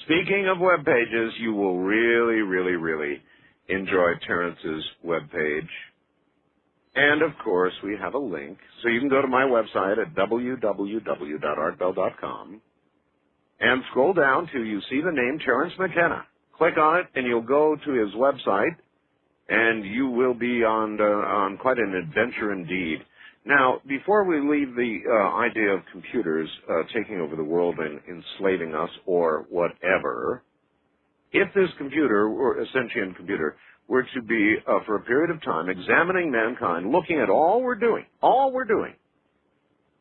Speaking of web pages, you will really, really, really enjoy Terence's web page. And, of course, we have a link. So you can go to my website at www.artbell.com and scroll down till you see the name Terence Mckenna. Click on it, and you'll go to his website, and you will be on quite an adventure indeed. Now, before we leave the idea of computers taking over the world and enslaving us or whatever, if this computer, or a sentient computer, were to be, for a period of time, examining mankind, looking at all we're doing,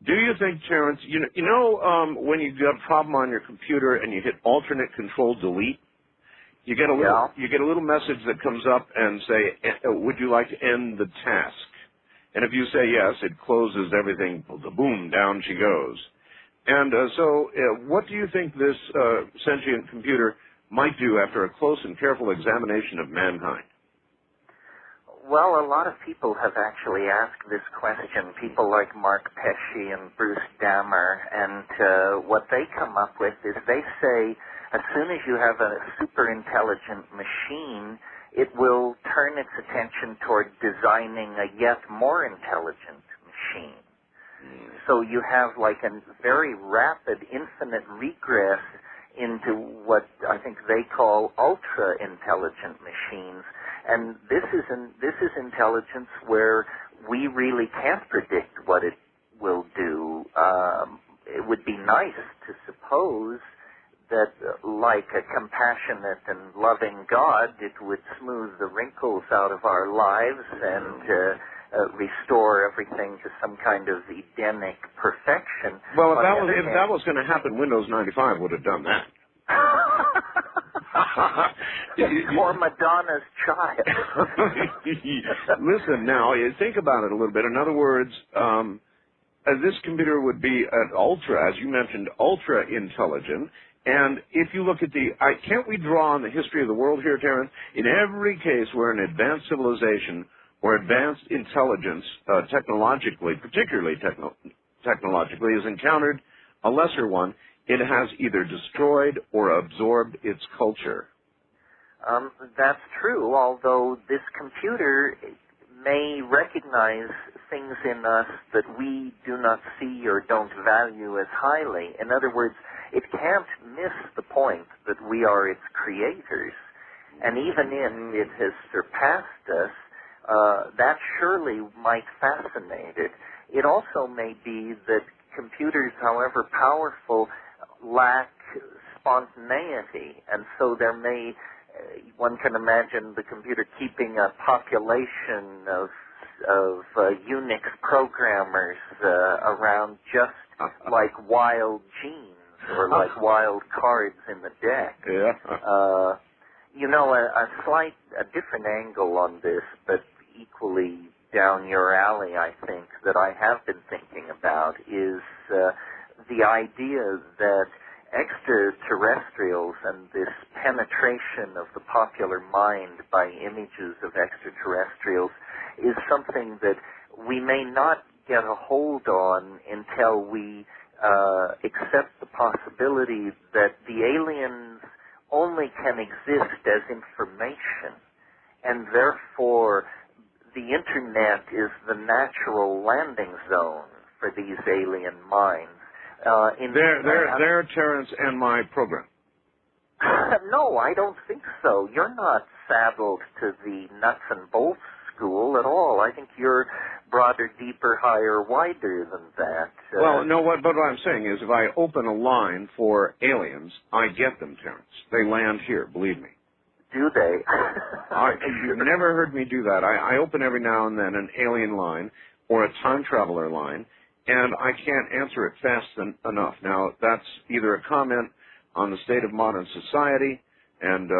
do you think, Terence, when you get a problem on your computer and you hit alternate control delete, you get a little message that comes up and say, would you like to end the task? And if you say yes, it closes everything, boom, down she goes. And so what do you think this sentient computer might do after a close and careful examination of mankind? Well, a lot of people have actually asked this question, people like Mark Pesce and Bruce Dammer, and what they come up with is they say as soon as you have a super intelligent machine, it will turn its attention toward designing a yet more intelligent machine. So you have like a very rapid, infinite regress into what I think they call ultra-intelligent machines. And this is intelligence where we really can't predict what it will do. It would be nice to suppose that like a compassionate and loving God, it would smooth the wrinkles out of our lives and restore everything to some kind of Edenic perfection. Well, if that was going to happen, Windows 95 would have done that. Or Madonna's Child. Listen, now, think about it a little bit. In other words, this computer would be an ultra, as you mentioned, ultra-intelligent. And if you look at can't we draw on the history of the world here, Terence? In every case where an advanced civilization or advanced intelligence, technologically, particularly technologically, has encountered a lesser one, it has either destroyed or absorbed its culture. That's true, although this computer may recognize things in us that we do not see or don't value as highly. In other words, it can't miss the point that we are its creators. And even if it has surpassed us, that surely might fascinate it. It also may be that computers, however powerful, lack spontaneity, and so there may, one can imagine the computer keeping a population of Unix programmers around just like wild genes or like wild cards in the deck. Yeah. A different angle on this, but equally down your alley, I think, that I have been thinking about is the idea that extraterrestrials and this penetration of the popular mind by images of extraterrestrials is something that we may not get a hold on until we accept the possibility that the aliens only can exist as information, and therefore the Internet is the natural landing zone for these alien minds. They're Terence and my program. No, I don't think so. You're not saddled to the nuts and bolts school at all. I think you're broader, deeper, higher, wider than that. Well, no, but what I'm saying is if I open a line for aliens, I get them, Terence. They land here, believe me. Do they? You've never heard me do that. I open every now and then an alien line or a time traveler line, and I can't answer it fast enough. Now, that's either a comment on the state of modern society and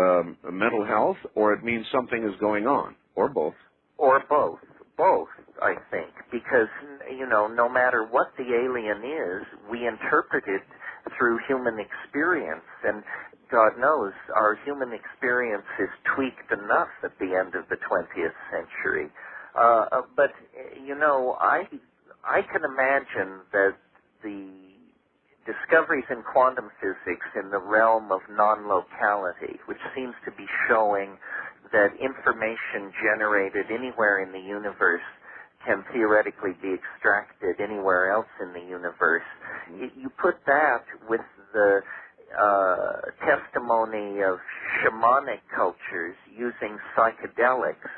mental health, or it means something is going on, or both. Or both. Both, I think, because, no matter what the alien is, we interpret it through human experience, and God knows our human experience is tweaked enough at the end of the 20th century. I can imagine that the discoveries in quantum physics in the realm of non-locality, which seems to be showing that information generated anywhere in the universe can theoretically be extracted anywhere else in the universe. You put that with the testimony of shamanic cultures using psychedelics,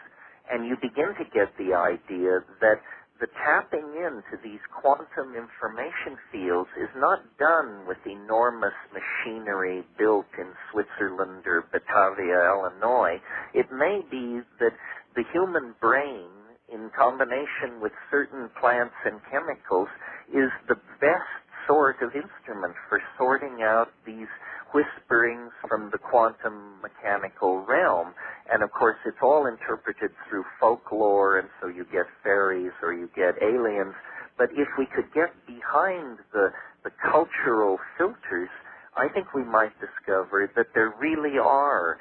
and you begin to get the idea that the tapping into these quantum information fields is not done with enormous machinery built in Switzerland or Batavia, Illinois. It may be that the human brain, in combination with certain plants and chemicals, is the best sort of instrument for sorting out these whisperings from the quantum mechanical realm. And of course, it's all interpreted through folklore, and so you get fairies or you get aliens. But if we could get behind the cultural filters, I think we might discover that there really are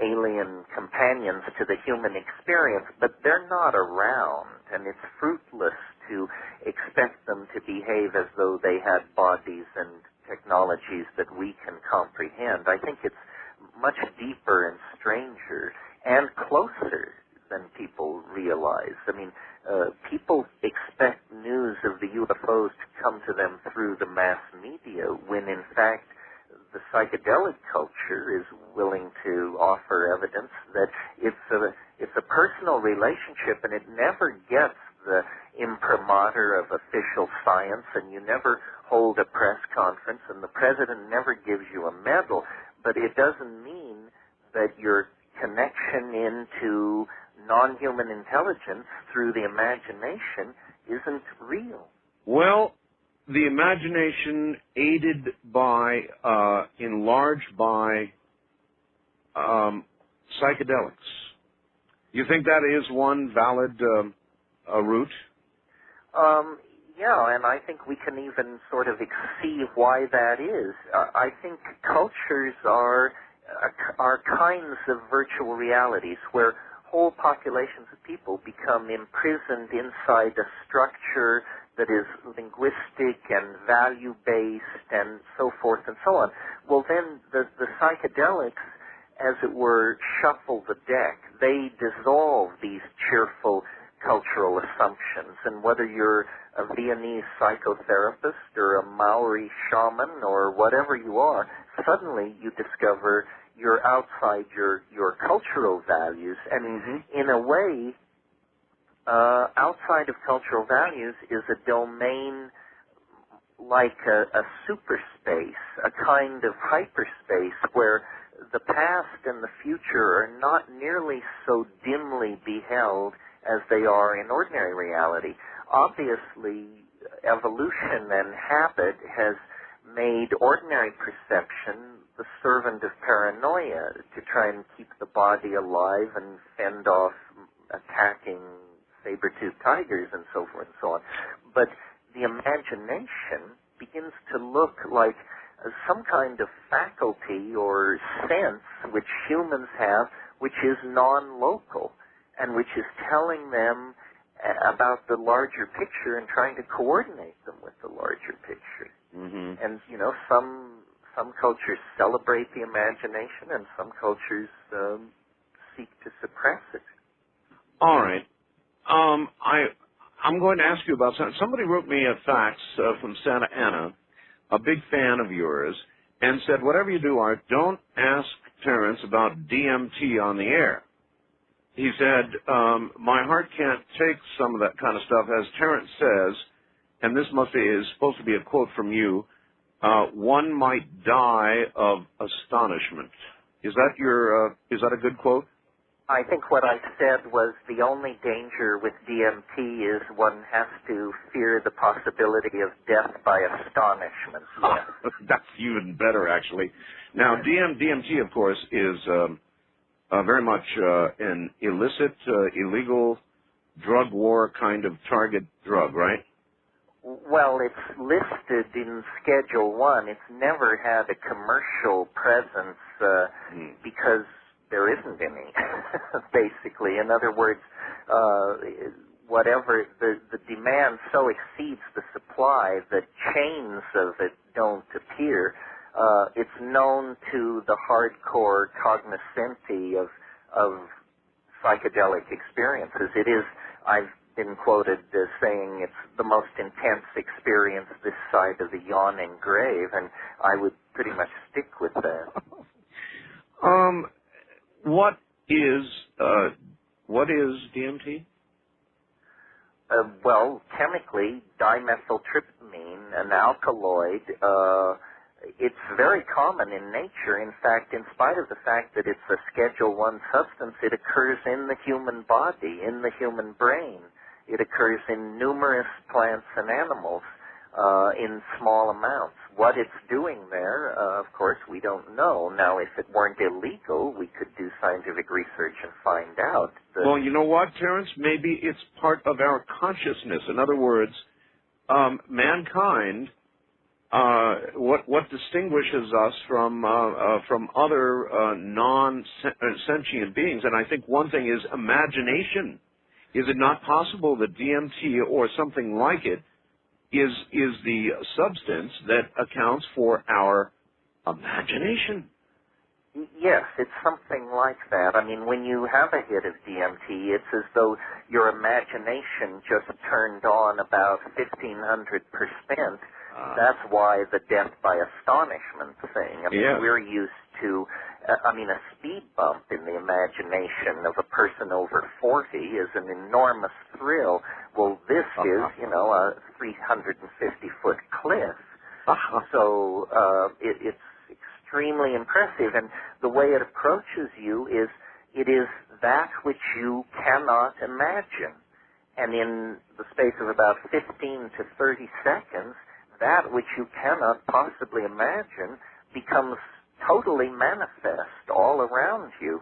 alien companions to the human experience, but they're not around, and it's fruitless to expect them to behave as though they had bodies and technologies that we can comprehend. I think it's much deeper and stranger and closer than people realize. I mean, people expect news of the UFOs to come to them through the mass media, when in fact the psychedelic culture is willing to offer evidence that it's a personal relationship, and it never gets the imprimatur of official science, and you never hold a press conference, and the president never gives you a medal, but it doesn't mean that your connection into non-human intelligence through the imagination isn't real. Well, the imagination aided by, enlarged by psychedelics. You think that is one valid route? Yeah, and I think we can even sort of see why that is. I think cultures are kinds of virtual realities where whole populations of people become imprisoned inside a structure that is linguistic and value-based and so forth and so on. Well, then the psychedelics, as it were, shuffle the deck. They dissolve these cheerful cultural assumptions, and whether you're a Viennese psychotherapist or a Maori shaman or whatever you are, suddenly you discover you're outside your cultural values, and in a way, outside of cultural values is a domain like a superspace, a kind of hyperspace where the past and the future are not nearly so dimly beheld as they are in ordinary reality. Obviously, evolution and habit has made ordinary perception the servant of paranoia to try and keep the body alive and fend off attacking saber-toothed tigers and so forth and so on. But the imagination begins to look like some kind of faculty or sense which humans have, which is non-local, and which is telling them about the larger picture and trying to coordinate them with the larger picture. And, you know, some cultures celebrate the imagination and some cultures seek to suppress it. All right. I'm going to ask you about something. Somebody wrote me a fax from Santa Ana, a big fan of yours, and said, whatever you do, Art, don't ask Terence about DMT on the air. He said, my heart can't take some of that kind of stuff. As Terence says, and this is supposed to be a quote from you, one might die of astonishment. Is that a good quote? I think what I said was the only danger with DMT is one has to fear the possibility of death by astonishment. Yes. That's even better, actually. Now, DMT, of course, is very much an illicit, illegal drug war kind of target drug, right? Well, it's listed in Schedule 1. It's never had a commercial presence because there isn't any, basically. In other words, whatever, the demand so exceeds the supply that chains of it don't appear. It's known to the hardcore cognoscenti of psychedelic experiences. It is, I've been quoted as saying it's the most intense experience this side of the yawning grave, and I would pretty much stick with that. What is DMT? Well, chemically, dimethyltryptamine, an alkaloid, it's very common in nature. In fact, in spite of the fact that it's a Schedule I substance, it occurs in the human body, in the human brain. It occurs in numerous plants and animals in small amounts. What it's doing there, of course, we don't know. Now, if it weren't illegal, we could do scientific research and find out. Well, you know what, Terence? Maybe it's part of our consciousness. In other words, mankind, what distinguishes us from other non-sentient beings, and I think one thing is imagination. Is it not possible that DMT or something like it is the substance that accounts for our imagination? Yes, it's something like that. I mean, when you have a hit of DMT, it's as though your imagination just turned on about 1,500%. That's why the death by astonishment thing. I mean, we're used to, a speed bump in the imagination of a person over 40 is an enormous thrill. Well, this is, a 350-foot cliff. So it's extremely impressive, and the way it approaches you is it is that which you cannot imagine. And in the space of about 15 to 30 seconds, that which you cannot possibly imagine becomes totally manifest all around you.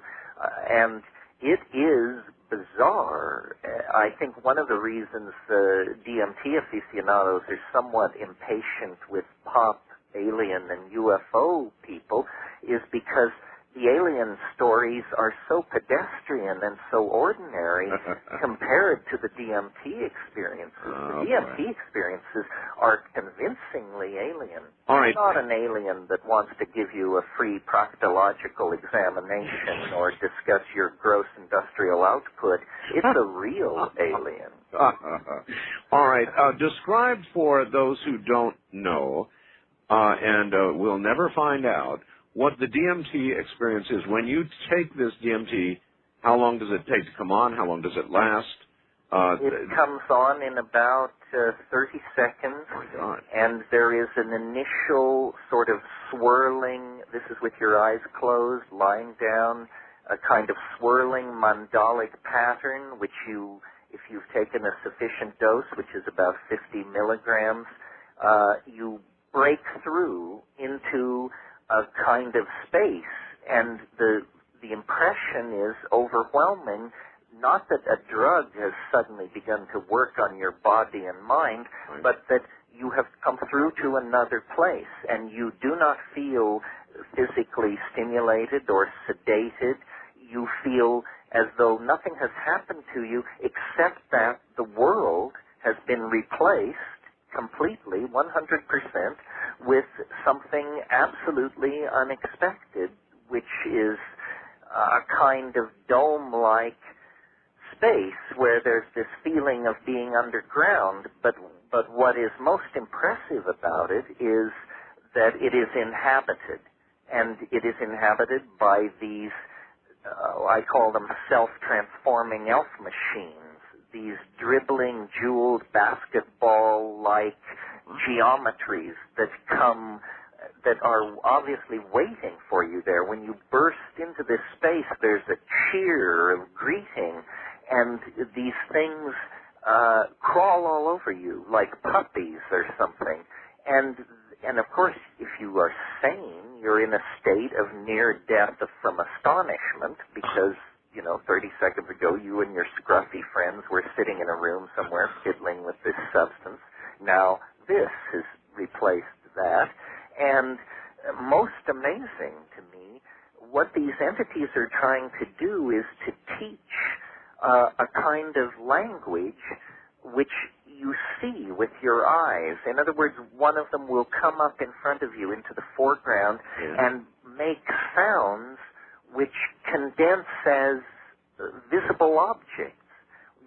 And it is bizarre. I think one of the reasons DMT aficionados are somewhat impatient with pop, alien, and UFO people is because the alien stories are so pedestrian and so ordinary compared to the DMT experiences. The DMT experiences are convincingly alien. All right. It's not an alien that wants to give you a free proctological examination or discuss your gross industrial output. It's a real alien. All right. Describe for those who don't know, and will never find out, what the DMT experience is. When you take this DMT, how long does it take to come on? How long does it last? It comes on in about 30 seconds, and there is an initial sort of swirling, this is with your eyes closed, lying down, a kind of swirling mandalic pattern, which you, if you've taken a sufficient dose, which is about 50 milligrams, you break through into a kind of space, and the impression is overwhelming. Not that a drug has suddenly begun to work on your body and mind, but that you have come through to another place, and you do not feel physically stimulated or sedated. You feel as though nothing has happened to you except that the world has been replaced completely, 100%, with something absolutely unexpected, which is a kind of dome-like space where there's this feeling of being underground, but what is most impressive about it is that it is inhabited, and it is inhabited by these, I call them self-transforming elf machines, these dribbling, jeweled, basketball-like geometries that come, that are obviously waiting for you there. When you burst into this space, there's a cheer of greeting, and these things crawl all over you like puppies or something. And of course, if you are sane, you're in a state of near death from astonishment because, 30 seconds ago, you and your scruffy friends were sitting in a room somewhere fiddling with this substance. Now, this has replaced that. And most amazing to me, what these entities are trying to do is to teach a kind of language which you see with your eyes. In other words, one of them will come up in front of you into the foreground and make sounds which condense as visible objects,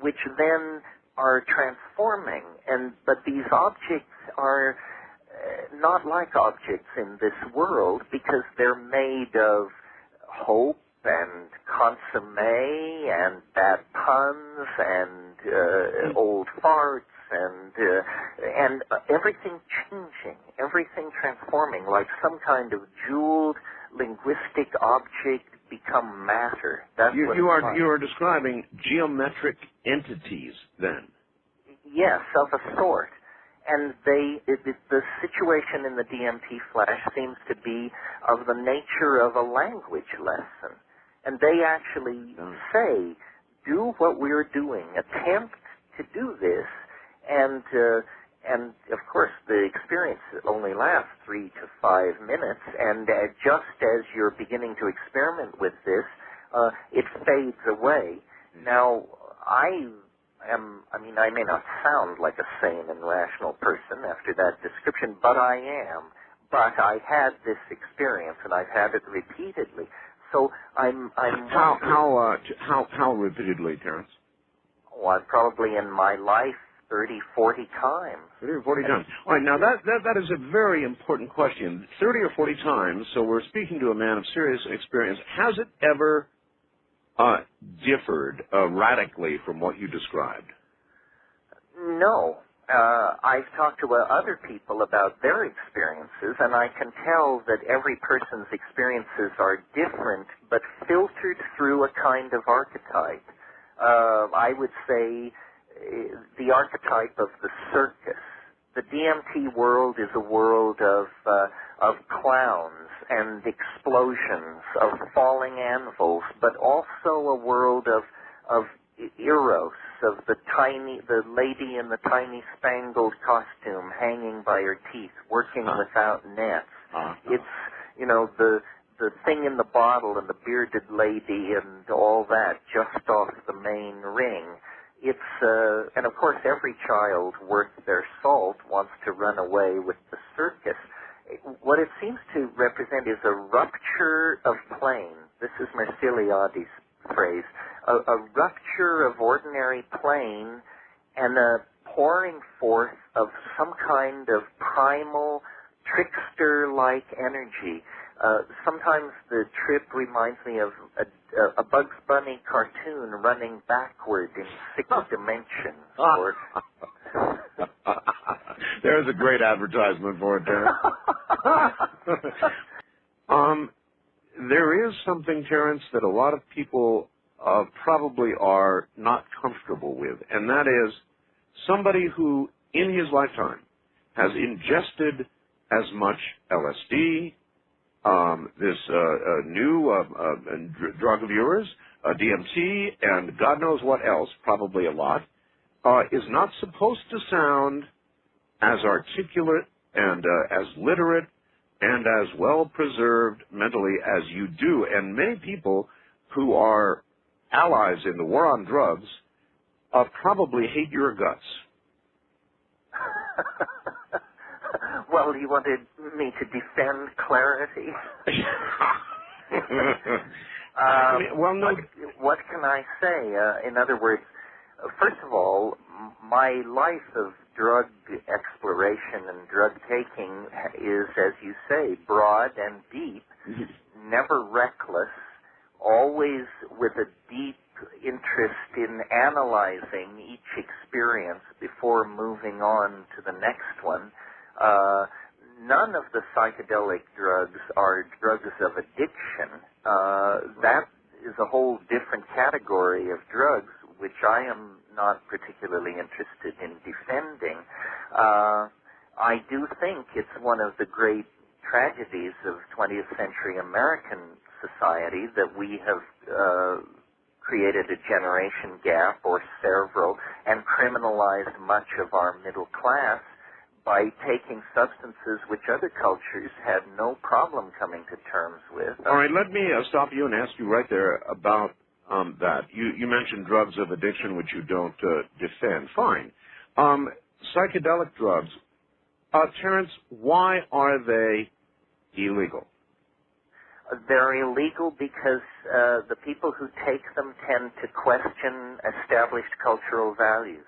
which then are transforming. But these objects are not like objects in this world because they're made of hope and consomme and bad puns and old farts and everything changing, everything transforming, like some kind of jeweled linguistic object become matter. That's what you are describing geometric entities then. Yes, of a sort. And the situation in the DMT flash seems to be of the nature of a language lesson. And they actually say, do what we're doing, attempt to do this, and of course the experience only lasts 3 to 5 minutes, and just as you're beginning to experiment with this, it fades away. Now, I may not sound like a sane and rational person after that description, but I am. But I had this experience, and I've had it repeatedly. So I'm how repeatedly, Terence? Well, probably in my life 30, 40 times. 30 or 40 times. All right, now that is a very important question. 30 or 40 times, so we're speaking to a man of serious experience. Has it ever differed radically from what you described? No. I've talked to other people about their experiences, and I can tell that every person's experiences are different, but filtered through a kind of archetype. I would say the archetype of the circus. The DMT world is a world of clowns and explosions, of falling anvils, but also a world of eros, of the lady in the tiny spangled costume hanging by her teeth, working without nets. It's, the thing in the bottle and the bearded lady and all that just off the main ring. It's, and of course every child worth their salt wants to run away with the circus. What it seems to represent is a rupture of plane. This is Merciliades' phrase. A rupture of ordinary plane and a pouring forth of some kind of primal, trickster-like energy. Sometimes the trip reminds me of a Bugs Bunny cartoon running backward in 6 dimensions. There's a great advertisement for it, Terence. There is something, Terence, that a lot of people probably are not comfortable with, and that is somebody who, in his lifetime, has ingested as much LSD, this new drug of yours, DMT, and God knows what else, probably a lot, is not supposed to sound as articulate and as literate and as well-preserved mentally as you do. And many people who are allies in the war on drugs probably hate your guts. Well, you wanted me to defend clarity? What can I say? In other words, first of all, my life of drug exploration and drug taking is, as you say, broad and deep, never reckless, always with a deep interest in analyzing each experience before moving on to the next one. None of the psychedelic drugs are drugs of addiction. That is a whole different category of drugs, which I am not particularly interested in defending. I do think it's one of the great tragedies of 20th century American society that we have created a generation gap or several and criminalized much of our middle class by taking substances which other cultures had no problem coming to terms with. All right, let me stop you and ask you right there about that. You mentioned drugs of addiction, which you don't defend. Fine. Psychedelic drugs. Terence, why are they illegal? They're illegal because the people who take them tend to question established cultural values.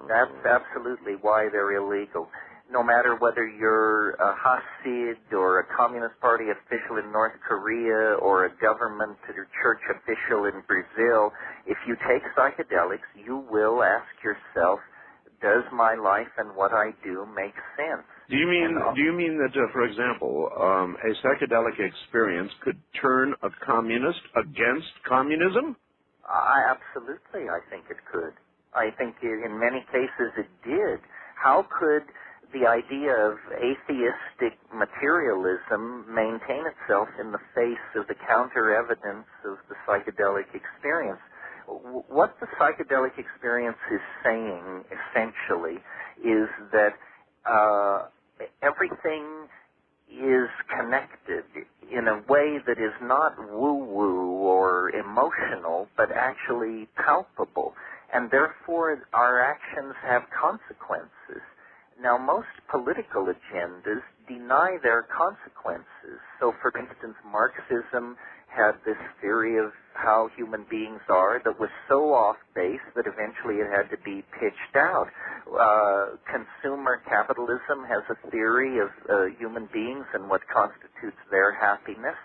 That's absolutely why they're illegal. No matter whether you're a Hasid or a Communist Party official in North Korea or a government or church official in Brazil, if you take psychedelics, you will ask yourself, does my life and what I do make sense? Do you mean that, for example, a psychedelic experience could turn a communist against communism? Absolutely, I think it could. I think in many cases it did. How could the idea of atheistic materialism maintain itself in the face of the counter-evidence of the psychedelic experience? What the psychedelic experience is saying, essentially, is that everything is connected in a way that is not woo-woo or emotional, but actually palpable. And therefore, our actions have consequences. Now, most political agendas deny their consequences. So, for instance, Marxism had this theory of how human beings are that was so off base that eventually it had to be pitched out. Consumer capitalism has a theory of human beings and what constitutes their happiness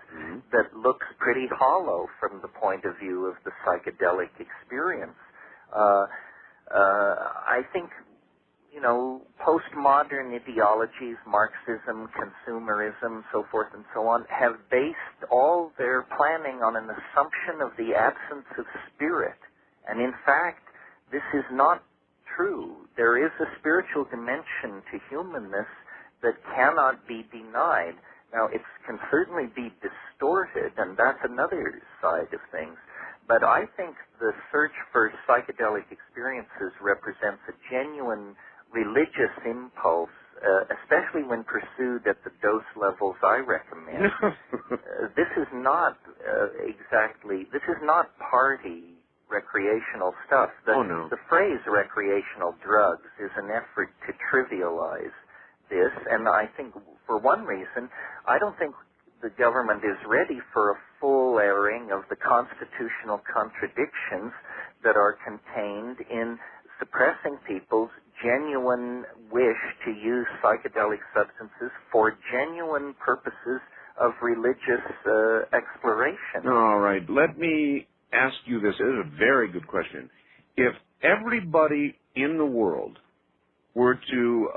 that looks pretty hollow from the point of view of the psychedelic experience. I think, postmodern ideologies, Marxism, consumerism, so forth and so on, have based all their planning on an assumption of the absence of spirit. And in fact, this is not true. There is a spiritual dimension to humanness that cannot be denied. Now, it can certainly be distorted, and that's another side of things. But I think the search for psychedelic experiences represents a genuine religious impulse, especially when pursued at the dose levels I recommend. This is not this is not party recreational stuff. The phrase recreational drugs is an effort to trivialize this, and I think for one reason, I don't think the government is ready for a full airing of the constitutional contradictions that are contained in suppressing people's genuine wish to use psychedelic substances for genuine purposes of religious exploration. All right. Let me ask you this. It is a very good question. If everybody in the world were to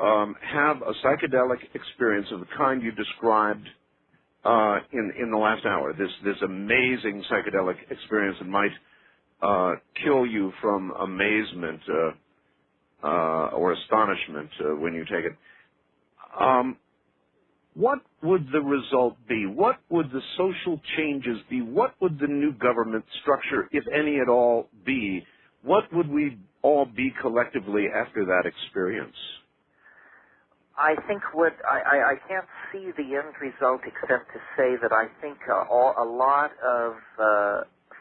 have a psychedelic experience of the kind you described in the last hour, this amazing psychedelic experience that might kill you from amazement or astonishment when you take it, what would the result be? What would the social changes be? What would the new government structure, if any at all, be? What would we all be collectively after that experience? I think I can't see the end result except to say that I think a lot of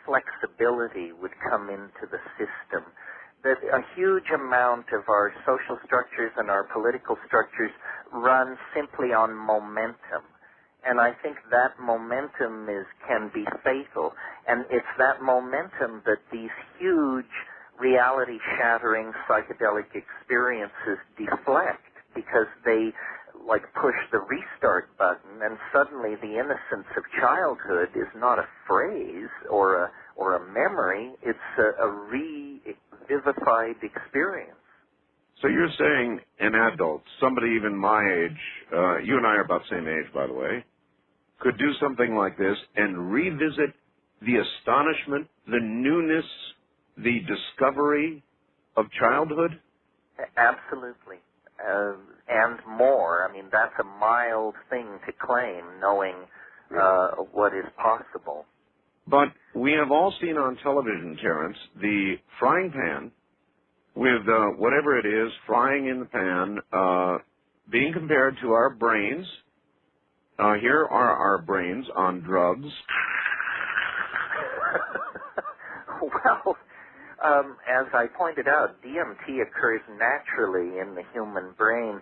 flexibility would come into the system. That a huge amount of our social structures and our political structures run simply on momentum. And I think that momentum can be fatal. And it's that momentum that these huge reality-shattering psychedelic experiences deflect, because they push the restart button, and suddenly the innocence of childhood is not a phrase or a memory, it's a revivified experience. So you're saying an adult, somebody even my age, you and I are about the same age, by the way, could do something like this and revisit the astonishment, the newness, the discovery of childhood? Absolutely. And more. I mean, that's a mild thing to claim, knowing what is possible. But we have all seen on television, Terence, the frying pan with whatever it is, frying in the pan, being compared to our brains. Here are our brains on drugs. Well, as I pointed out, DMT occurs naturally in the human brain.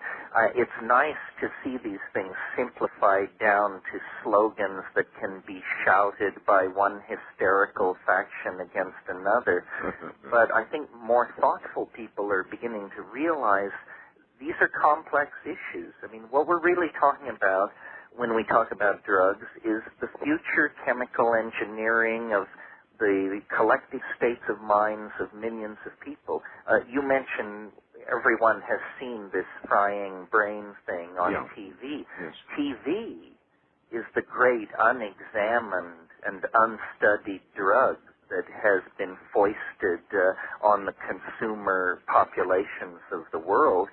It's nice to see these things simplified down to slogans that can be shouted by one hysterical faction against another. But I think more thoughtful people are beginning to realize these are complex issues. I mean, what we're really talking about when we talk about drugs is the future chemical engineering of the collective states of minds of millions of people. You mentioned everyone has seen this frying brain thing on TV. Yes. TV is the great unexamined and unstudied drug that has been foisted on the consumer populations of the world.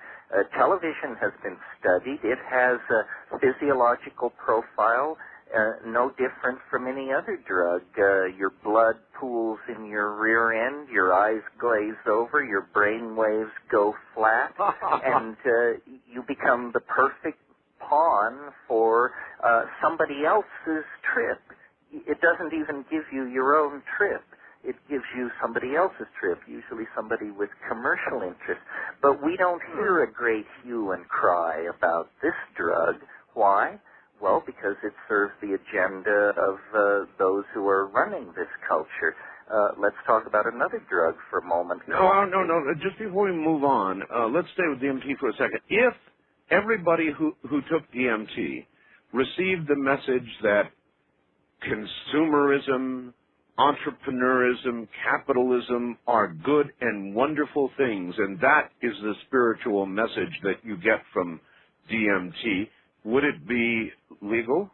Television has been studied. It has a physiological profile no different from any other drug. Your blood pools in your rear end, your eyes glaze over, your brain waves go flat, and you become the perfect pawn for somebody else's trip. It doesn't even give you your own trip. It gives you somebody else's trip, usually somebody with commercial interest. But we don't hear a great hue and cry about this drug. Why? Well, because it serves the agenda of those who are running this culture. Let's talk about another drug for a moment. No. Just before we move on, let's stay with DMT for a second. If everybody who took DMT received the message that consumerism, entrepreneurism, capitalism are good and wonderful things, and that is the spiritual message that you get from DMT, would it be legal?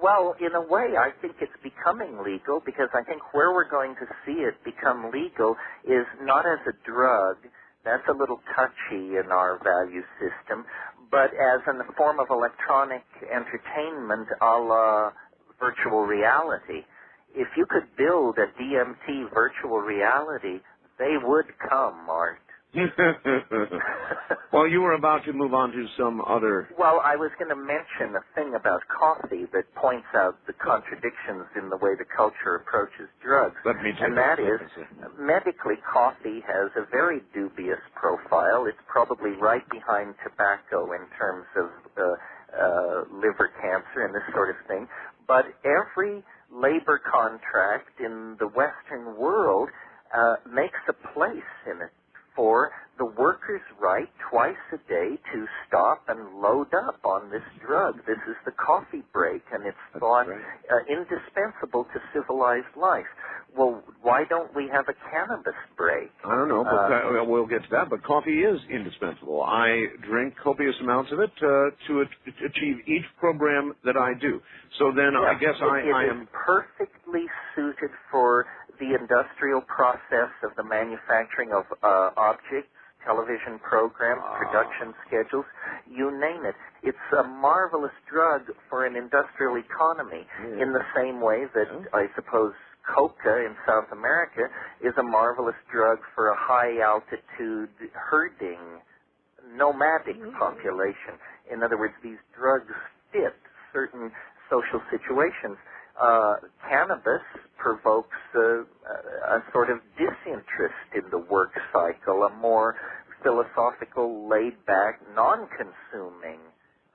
Well, in a way, I think it's becoming legal, because I think where we're going to see it become legal is not as a drug. That's a little touchy in our value system, but as in the form of electronic entertainment a la virtual reality. If you could build a DMT virtual reality, they would come, Art. Well, you were about to move on to some other... Well, I was going to mention a thing about coffee that points out the contradictions in the way the culture approaches drugs. Let me take and that is, medically, coffee has a very dubious profile. It's probably right behind tobacco in terms of liver cancer and this sort of thing. But every labor contract in the Western world makes a place in it for the worker's right twice a day to stop and load up on this drug. This is the coffee break, and it's thought indispensable to civilized life. Well, why don't we have a cannabis break? I don't know, but we'll get to that, but coffee is indispensable. I drink copious amounts of it to achieve each program that I do. So then I guess I am... perfectly suited for the industrial process of the manufacturing of objects, television programs, production schedules, you name it. It's a marvelous drug for an industrial economy in the same way that I suppose coca in South America is a marvelous drug for a high-altitude herding, nomadic population. In other words, these drugs fit certain social situations. Cannabis provokes a sort of disinterest in the work cycle, a more philosophical, laid-back, non-consuming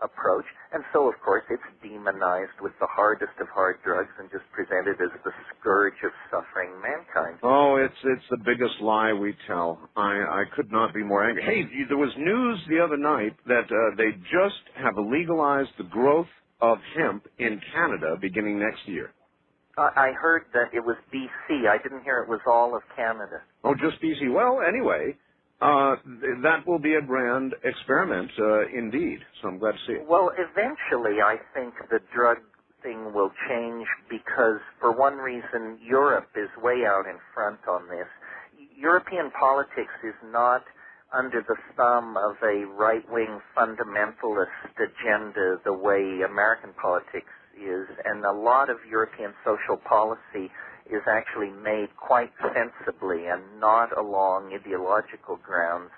approach. And so, of course, it's demonized with the hardest of hard drugs and just presented as the scourge of suffering mankind. Oh, it's the biggest lie we tell. I could not be more angry. Hey, there was news the other night that they just have legalized the growth of hemp in Canada beginning next year. I heard that it was BC. I didn't hear it was all of Canada. Oh, just BC. Well, anyway, that will be a grand experiment indeed, so I'm glad to see it. Well, eventually I think the drug thing will change because, for one reason, Europe is way out in front on this. European politics is not under the thumb of a right-wing fundamentalist agenda the way American politics is, and a lot of European social policy is actually made quite sensibly and not along ideological grounds.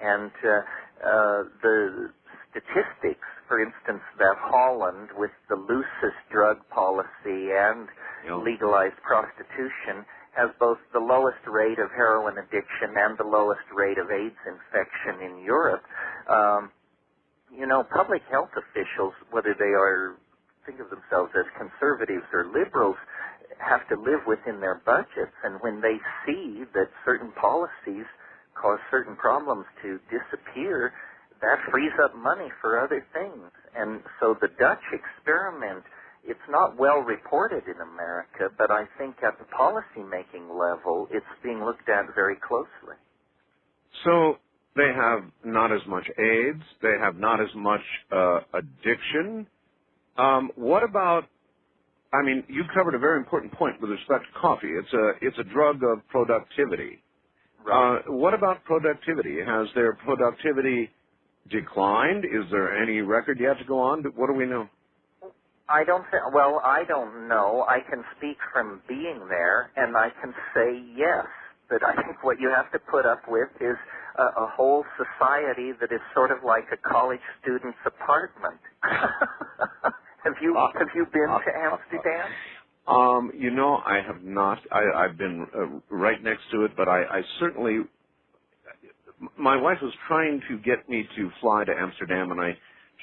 And the statistics, for instance, that Holland, with the loosest drug policy and legalized prostitution, has both the lowest rate of heroin addiction and the lowest rate of AIDS infection in Europe. Public health officials, whether they think of themselves as conservatives or liberals, have to live within their budgets. And when they see that certain policies cause certain problems to disappear, that frees up money for other things. And so the Dutch experiment, it's not well reported in America, but I think at the policy-making level, it's being looked at very closely. So they have not as much AIDS. They have not as much addiction. What about, you covered a very important point with respect to coffee. It's a drug of productivity. Right. What about productivity? Has their productivity declined? Is there any record yet to go on? What do we know? I don't know. I can speak from being there, and I can say yes. But I think what you have to put up with is a whole society that is sort of like a college student's apartment. Have you been to Amsterdam? I have not. I've been right next to it, but I certainly. My wife was trying to get me to fly to Amsterdam, and I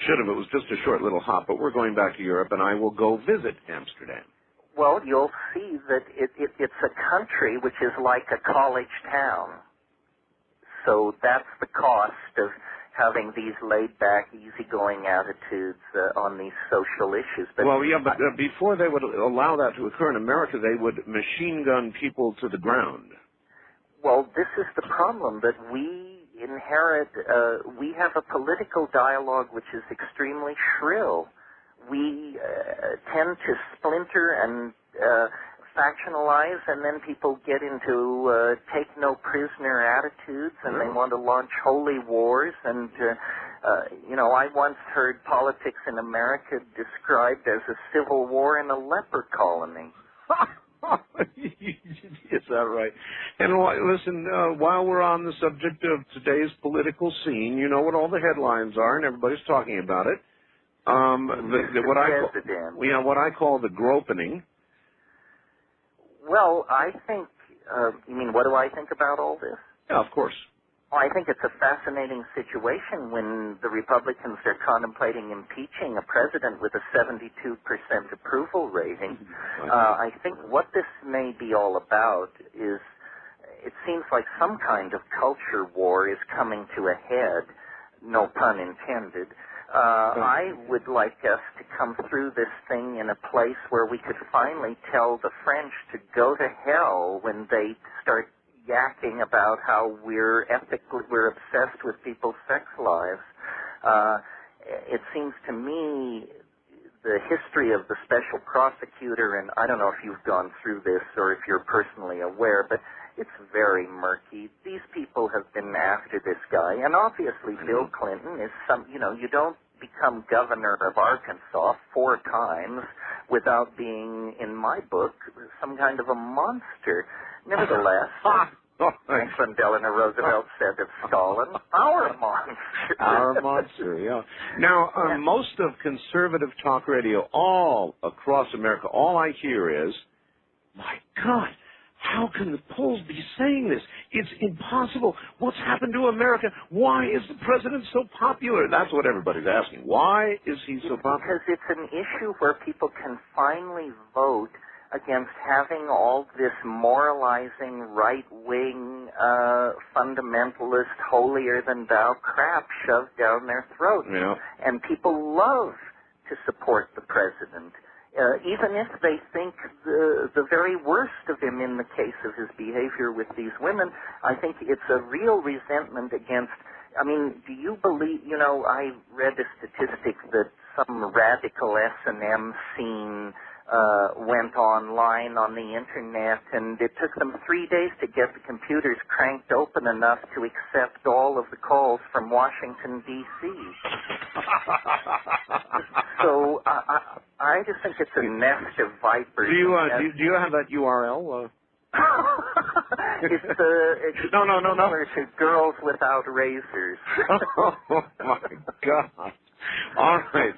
should have. It was just a short little hop, but we're going back to Europe, and I will go visit Amsterdam. Well, you'll see that it's a country which is like a college town. So that's the cost of having these laid-back, easygoing attitudes on these social issues. But before they would allow that to occur in America, they would machine gun people to the ground. Well, this is the problem, that we inherit, we have a political dialogue which is extremely shrill. We tend to splinter and factionalize, and then people get into take-no-prisoner attitudes, and they want to launch holy wars. And, I once heard politics in America described as a civil war in a leper colony. Is that right? And listen, while we're on the subject of today's political scene, you know what all the headlines are, and everybody's talking about it. What I call the gropening. Well, I think, you mean what do I think about all this? Yeah, of course. Well, I think it's a fascinating situation when the Republicans are contemplating impeaching a president with a 72% approval rating. I think what this may be all about is, it seems like some kind of culture war is coming to a head, no pun intended. I would like us to come through this thing in a place where we could finally tell the French to go to hell when they start yakking about how we're obsessed with people's sex lives. It seems to me the history of the special prosecutor, and I don't know if you've gone through this or if you're personally aware, but it's very murky. These people have been after this guy, and obviously Bill Clinton is you don't become governor of Arkansas 4 times without being, in my book, some kind of a monster. Nevertheless, Franklin Delano Roosevelt said of Stalin, our monster. Our monster, yeah. Now, most of conservative talk radio all across America, all I hear is, my God, how can the polls be saying this? It's impossible. What's happened to America? Why is the president so popular? That's what everybody's asking. Why is he so popular? Because it's an issue where people can finally vote against having all this moralizing, right-wing, fundamentalist, holier-than-thou crap shoved down their throats. Yeah. And people love to support the president, even if they think the very worst of him in the case of his behavior with these women. I think it's a real resentment against, do you believe, I read a statistic that some radical S&M scene went online on the internet, and it took them 3 days to get the computers cranked open enough to accept all of the calls from Washington, D.C. So I just think it's a nest of vipers. Do you have that URL? It's similar to Girls Without Razors. Oh, my God. All right.